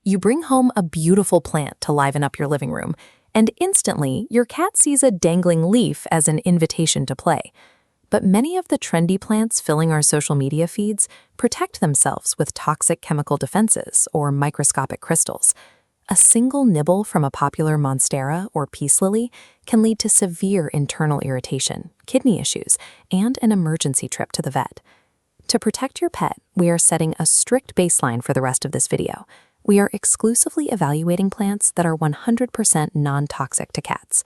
You bring home a beautiful plant to liven up your living room, and instantly your cat sees a dangling leaf as an invitation to play. But many of the trendy plants filling our social media feeds protect themselves with toxic chemical defenses or microscopic crystals. A single nibble from a popular monstera or peace lily can lead to severe internal irritation, kidney issues, and an emergency trip to the vet. To protect your pet, we are setting a strict baseline for the rest of this video. We are exclusively evaluating plants that are 100% non-toxic to cats.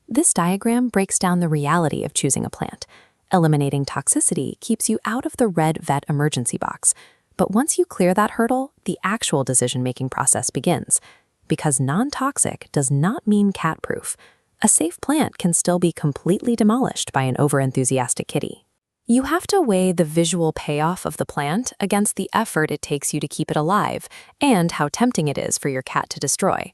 This diagram breaks down the reality of choosing a plant. Eliminating toxicity keeps you out of the red vet emergency box. But once you clear that hurdle, the actual decision-making process begins. Because non-toxic does not mean cat-proof. A safe plant can still be completely demolished by an overenthusiastic kitty. You have to weigh the visual payoff of the plant against the effort it takes you to keep it alive and how tempting it is for your cat to destroy.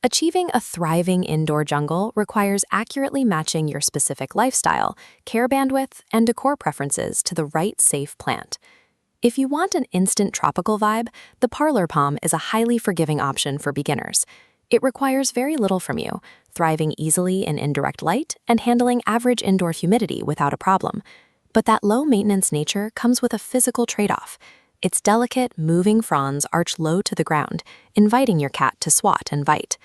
Achieving a thriving indoor jungle requires accurately matching your specific lifestyle, care bandwidth, and decor preferences to the right safe plant. If you want an instant tropical vibe, the parlor palm is a highly forgiving option for beginners. It requires very little from you, thriving easily in indirect light and handling average indoor humidity without a problem. But that low-maintenance nature comes with a physical trade-off. Its delicate, moving fronds arch low to the ground, inviting your cat to swat and bite.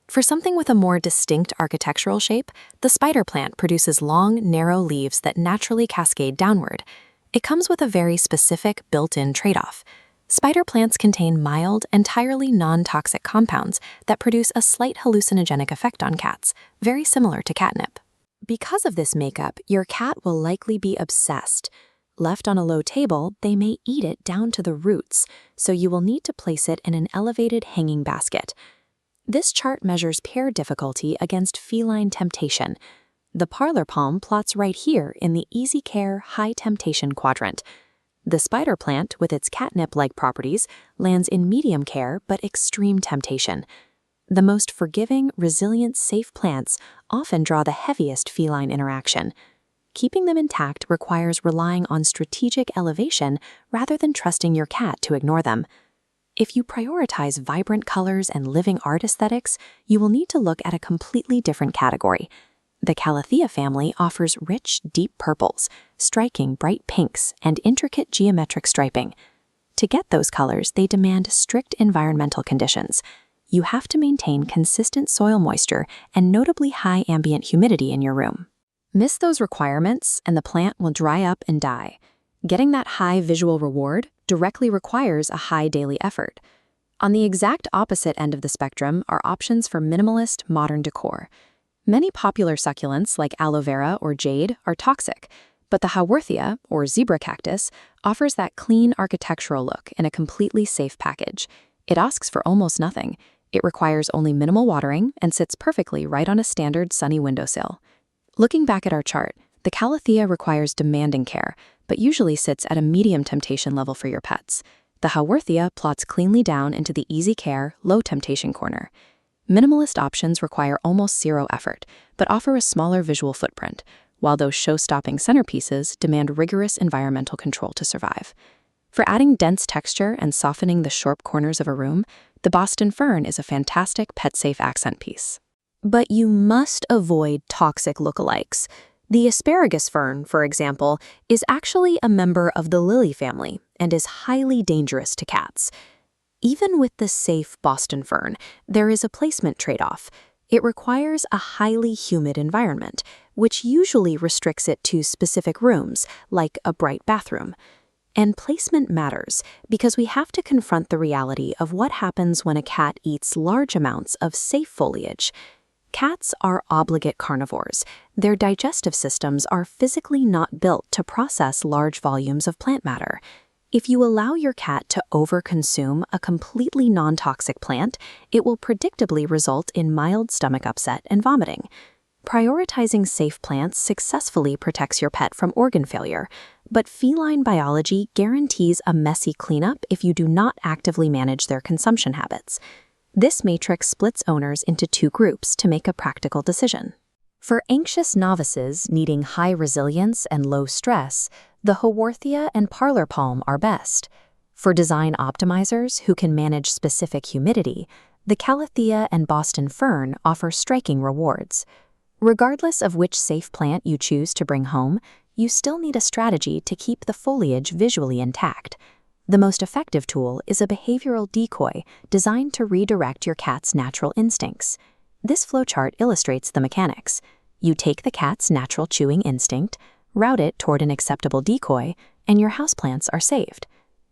For something with a more distinct architectural shape, the spider plant produces long, narrow leaves that naturally cascade downward. It comes with a very specific built-in trade-off. Spider plants contain mild, entirely non-toxic compounds that produce a slight hallucinogenic effect on cats, very similar to catnip. Because of this makeup, your cat will likely be obsessed. Left on a low table, they may eat it down to the roots, so you will need to place it in an elevated hanging basket. This chart measures pair difficulty against feline temptation. The parlor palm plots right here in the easy care, high temptation quadrant. The spider plant, with its catnip-like properties, lands in medium care but extreme temptation. The most forgiving, resilient, safe plants often draw the heaviest feline interaction. Keeping them intact requires relying on strategic elevation rather than trusting your cat to ignore them. If you prioritize vibrant colors and living art aesthetics, you will need to look at a completely different category. The Calathea family offers rich, deep purples, striking bright pinks, and intricate geometric striping. To get those colors, they demand strict environmental conditions. You have to maintain consistent soil moisture and notably high ambient humidity in your room. Miss those requirements, and the plant will dry up and die. Getting that high visual reward directly requires a high daily effort. On the exact opposite end of the spectrum are options for minimalist, modern decor. Many popular succulents like aloe vera or jade are toxic, but the Haworthia, or zebra cactus, offers that clean architectural look in a completely safe package. It asks for almost nothing. It requires only minimal watering and sits perfectly right on a standard sunny windowsill. Looking back at our chart, the Calathea requires demanding care, but usually sits at a medium temptation level for your pets. The Haworthia plots cleanly down into the easy care, low temptation corner. Minimalist options require almost zero effort, but offer a smaller visual footprint, while those show-stopping centerpieces demand rigorous environmental control to survive. For adding dense texture and softening the sharp corners of a room, the Boston fern is a fantastic pet-safe accent piece. But you must avoid toxic lookalikes. The asparagus fern, for example, is actually a member of the lily family and is highly dangerous to cats. Even with the safe Boston fern, there is a placement trade-off. It requires a highly humid environment, which usually restricts it to specific rooms, like a bright bathroom. And placement matters because we have to confront the reality of what happens when a cat eats large amounts of safe foliage. Cats are obligate carnivores. Their digestive systems are physically not built to process large volumes of plant matter. If you allow your cat to overconsume a completely non-toxic plant, it will predictably result in mild stomach upset and vomiting. Prioritizing safe plants successfully protects your pet from organ failure, but feline biology guarantees a messy cleanup if you do not actively manage their consumption habits. This matrix splits owners into two groups to make a practical decision. For anxious novices needing high resilience and low stress, the Haworthia and parlor palm are best. For design optimizers who can manage specific humidity, the Calathea and Boston fern offer striking rewards. Regardless of which safe plant you choose to bring home, you still need a strategy to keep the foliage visually intact. The most effective tool is a behavioral decoy designed to redirect your cat's natural instincts. This flowchart illustrates the mechanics. You take the cat's natural chewing instinct, route it toward an acceptable decoy, and your houseplants are saved.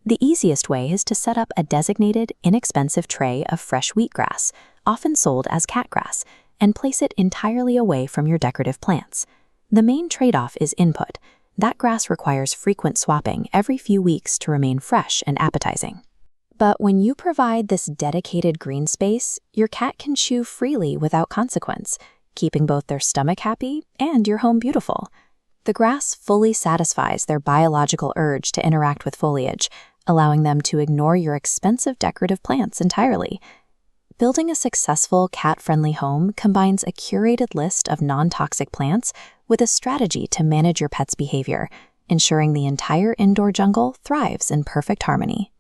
The easiest way is to set up a designated, inexpensive tray of fresh wheatgrass, often sold as catgrass, and place it entirely away from your decorative plants. The main trade-off is input. That grass requires frequent swapping every few weeks to remain fresh and appetizing. But when you provide this dedicated green space, your cat can chew freely without consequence, keeping both their stomach happy and your home beautiful. The grass fully satisfies their biological urge to interact with foliage, allowing them to ignore your expensive decorative plants entirely. Building a successful cat-friendly home combines a curated list of non-toxic plants with a strategy to manage your pet's behavior, ensuring the entire indoor jungle thrives in perfect harmony.